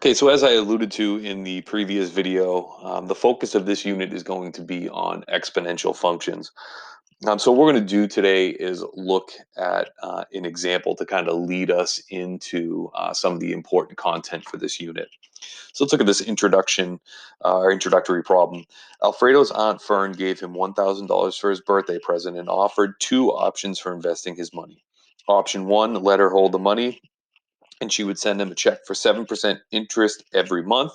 Okay, so as I alluded to in the previous video, the focus of this unit is going to be on exponential functions. So what we're going to do today is look at an example to kind of lead us into some of the important content for this unit. So let's look at this introductory problem. Alfredo's Aunt Fern gave him $1,000 for his birthday present and offered two options for investing his money. Option one, let her hold the money and she would send him a check for 7% interest every month.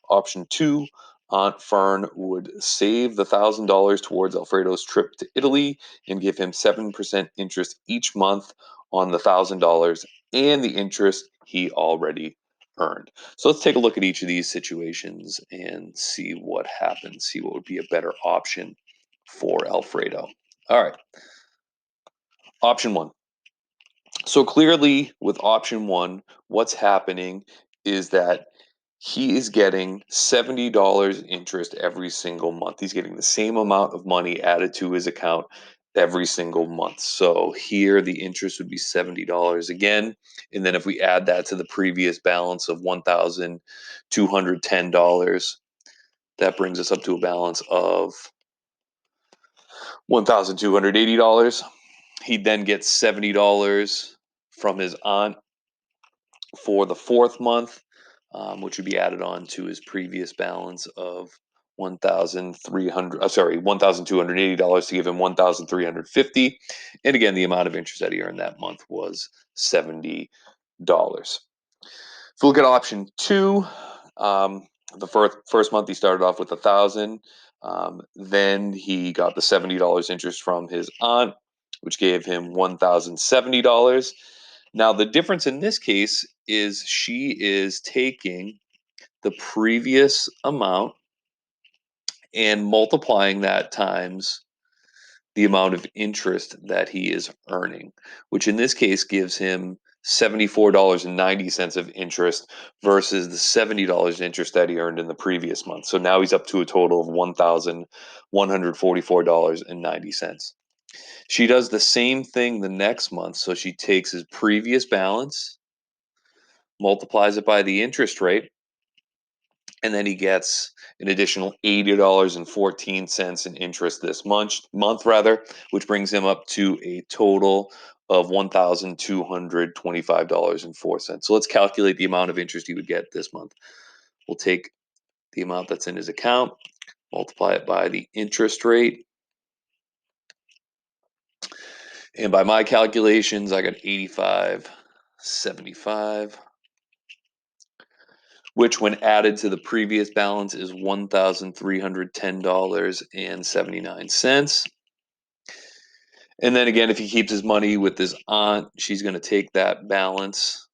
Option two, Aunt Fern would save the $1,000 towards Alfredo's trip to Italy and give him 7% interest each month on the $1,000 and the interest he already earned. So let's take a look at each of these situations and see what happens, see what would be a better option for Alfredo. All right, option one. So clearly, with option one, what's happening is that he is getting $70 interest every single month. He's getting the same amount of money added to his account every single month. So here the interest would be $70 again. And then if we add that to the previous balance of $1,210, that brings us up to a balance of $1,280. He then gets $70 from his aunt for the fourth month, which would be added on to his previous balance of $1,280 to give him $1,350. And again, the amount of interest that he earned that month was $70. If we look at option two, the first month he started off with 1,000. Then he got the $70 interest from his aunt, which gave him $1,070. Now, the difference in this case is she is taking the previous amount and multiplying that times the amount of interest that he is earning, which in this case gives him $74.90 of interest versus the $70 interest that he earned in the previous month. So now he's up to a total of $1,144.90. She does the same thing the next month. So she takes his previous balance, multiplies it by the interest rate, and then he gets an additional $80.14 in interest this month rather, which brings him up to a total of $1,225.04. So let's calculate the amount of interest he would get this month. We'll take the amount that's in his account, multiply it by the interest rate. And by my calculations, I got 85.75, which when added to the previous balance is $1,310.79. And then again, if he keeps his money with his aunt, she's going to take that balance,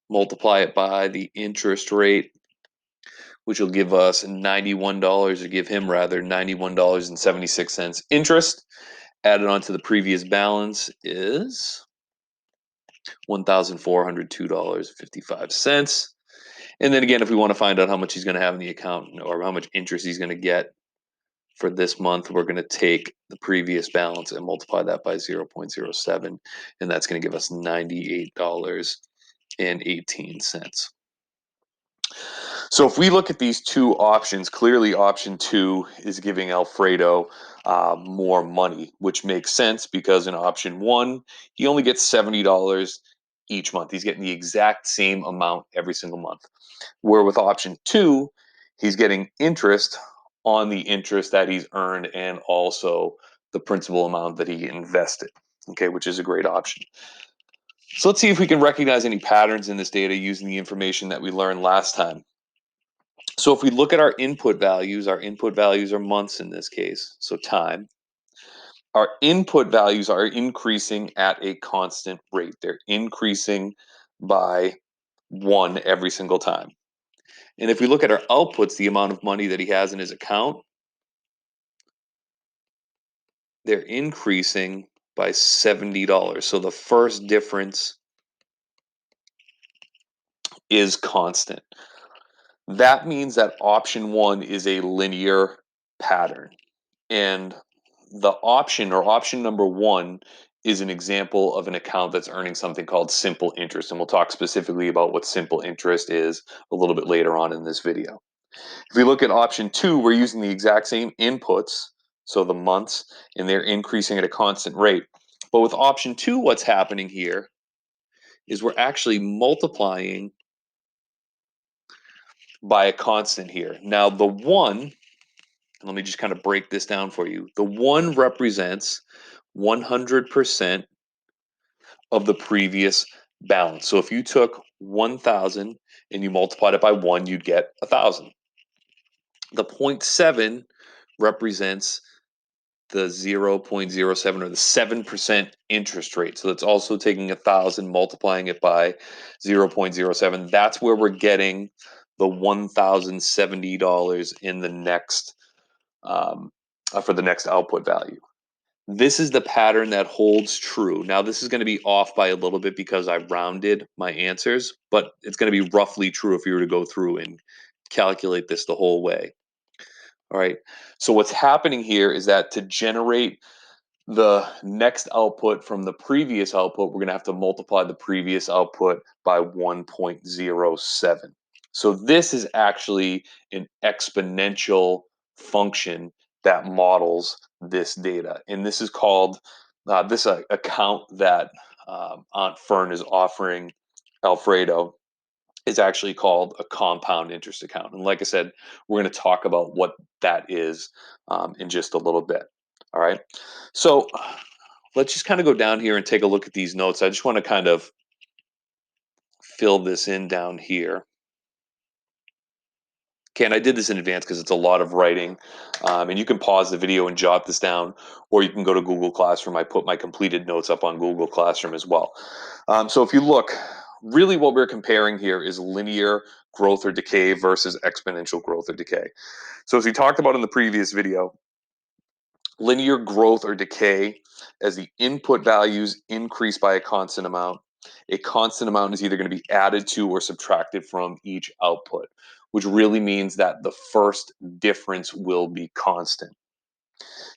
multiply it by the interest rate, which will give us $91, or give him rather $91.76 interest. Added on to the previous balance is $1,402.55. And then again, if we want to find out how much he's going to have in the account or how much interest he's going to get for this month, we're going to take the previous balance and multiply that by 0.07, and that's going to give us $98.18. So if we look at these two options, clearly option two is giving Alfredo more money, which makes sense because in option one, he only gets $70 each month. He's getting the exact same amount every single month. Where with option two, he's getting interest on the interest that he's earned and also the principal amount that he invested, okay, which is a great option. So let's see if we can recognize any patterns in this data using the information that we learned last time. So if we look at our input values are months in this case, so time. Our input values are increasing at a constant rate. They're increasing by 1 every single time. And if we look at our outputs, the amount of money that he has in his account, they're increasing by $70. So the first difference is constant. That means that option one is a linear pattern. And the option number one is an example of an account that's earning something called simple interest. And we'll talk specifically about what simple interest is a little bit later on in this video. If we look at option 2, we're using the exact same inputs, so the months, and they're increasing at a constant rate. But with option 2, what's happening here is we're actually multiplying by a constant here. Now, the 1, let me just kind of break this down for you. The 1 represents 100% of the previous balance. So if you took 1,000 and you multiplied it by 1, you'd get 1,000. The 0.7 represents the 0.07 or the 7% interest rate. So that's also taking 1,000, multiplying it by 0.07. That's where we're getting the $1,070 in the next for the next output value. This is the pattern that holds true. Now, this is going to be off by a little bit because I rounded my answers, but it's going to be roughly true if you were to go through and calculate this the whole way. All right. So what's happening here is that to generate the next output from the previous output, we're going to have to multiply the previous output by 1.07. So this is actually an exponential function that models this data. And this is called, this account that Aunt Fern is offering Alfredo is actually called a compound interest account. And like I said, we're going to talk about what that is in just a little bit. All right. So let's just kind of go down here and take a look at these notes. I just want to kind of fill this in down here. Okay, and I did this in advance because it's a lot of writing. And you can pause the video and jot this down, or you can go to Google Classroom. I put my completed notes up on Google Classroom as well. So if you look, really what we're comparing here is linear growth or decay versus exponential growth or decay. So as we talked about in the previous video, linear growth or decay, as the input values increase by a constant amount is either going to be added to or subtracted from each output, which really means that the first difference will be constant.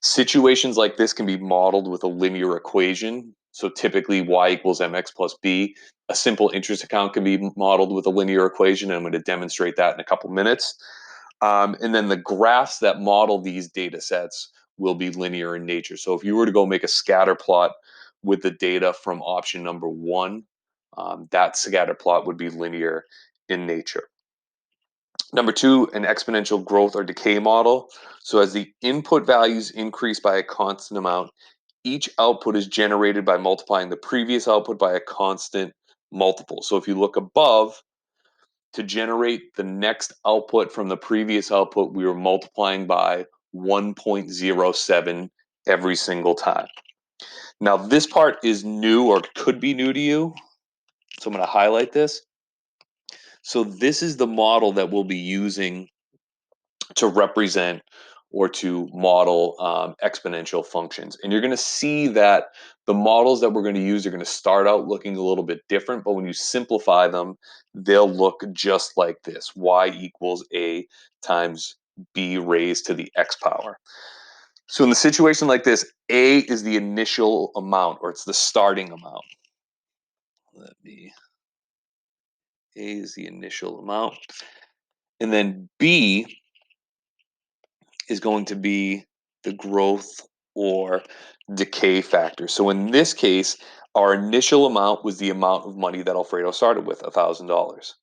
Situations like this can be modeled with a linear equation. So typically y equals mx plus b. A simple interest account can be modeled with a linear equation, and I'm going to demonstrate that in a couple minutes. And then the graphs that model these data sets will be linear in nature. So if you were to go make a scatter plot with the data from option number 1, that scatter plot would be linear in nature. Number 2, an exponential growth or decay model. So as the input values increase by a constant amount, each output is generated by multiplying the previous output by a constant multiple. So if you look above, to generate the next output from the previous output, we were multiplying by 1.07 every single time. Now, this part is new or could be new to you. So I'm going to highlight this. So this is the model that we'll be using to represent or to model exponential functions. And you're going to see that the models that we're going to use are going to start out looking a little bit different, but when you simplify them, they'll look just like this: y equals a times b raised to the x power. So in the situation like this, a is the initial amount, or it's the starting amount. A is the initial amount. And then b is going to be the growth or decay factor. So in this case, our initial amount was the amount of money that Alfredo started with, $1,000.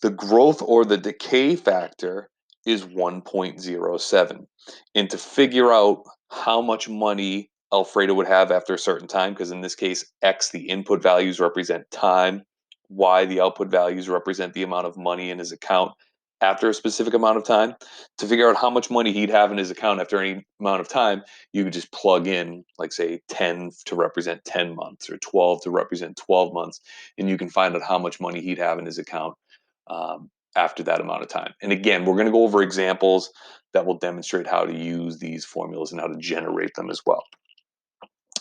The growth or the decay factor is 1.07. And to figure out how much money Alfredo would have after a certain time, because in this case, X, the input values represent time, Y, the output values represent the amount of money in his account after a specific amount of time. To figure out how much money he'd have in his account after any amount of time, you could just plug in, like, say, 10 to represent 10 months or 12 to represent 12 months, and you can find out how much money he'd have in his account after that amount of time. And again, we're going to go over examples that will demonstrate how to use these formulas and how to generate them as well.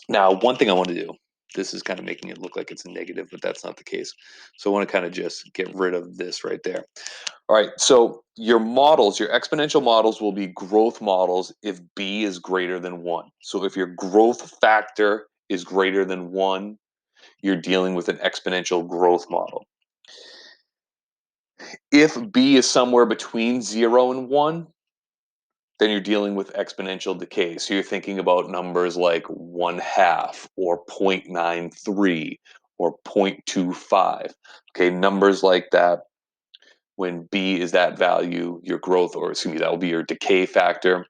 Now, one thing I want to do, this is kind of making it look like it's a negative, but that's not the case. So I want to kind of just get rid of this right there. All right, so your models, your exponential models will be growth models if b is greater than 1. So if your growth factor is greater than 1, you're dealing with an exponential growth model. If b is somewhere between 0 and 1, then you're dealing with exponential decay. So you're thinking about numbers like 1/2 or 0.93 or 0.25. Okay, numbers like that, when b is that value, your growth, or excuse me, that will be your decay factor,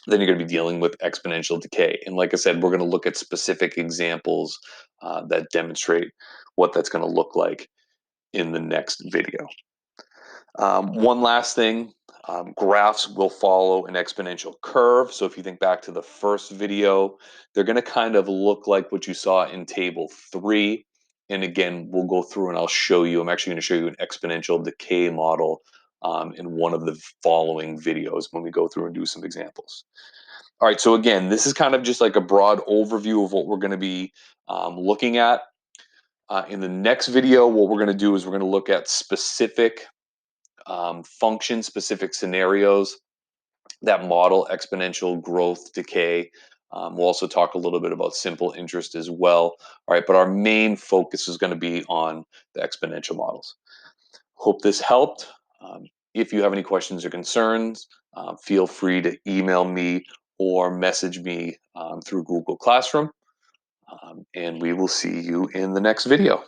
then you're going to be dealing with exponential decay. And like I said, we're going to look at specific examples that demonstrate what that's going to look like in the next video. One last thing, graphs will follow an exponential curve. So if you think back to the first video, they're going to kind of look like what you saw in table 3. And again, we'll go through and I'll show you, I'm actually going to show you an exponential decay model in one of the following videos when we go through and do some examples. All right, so again, this is kind of just like a broad overview of what we're going to be looking at. In the next video, what we're going to do is we're going to look at specific function specific scenarios that model exponential growth decay. We'll also talk a little bit about simple interest as well. All right, but our main focus is going to be on the exponential models. Hope this helped. If you have any questions or concerns, feel free to email me or message me through Google Classroom. And we will see you in the next video.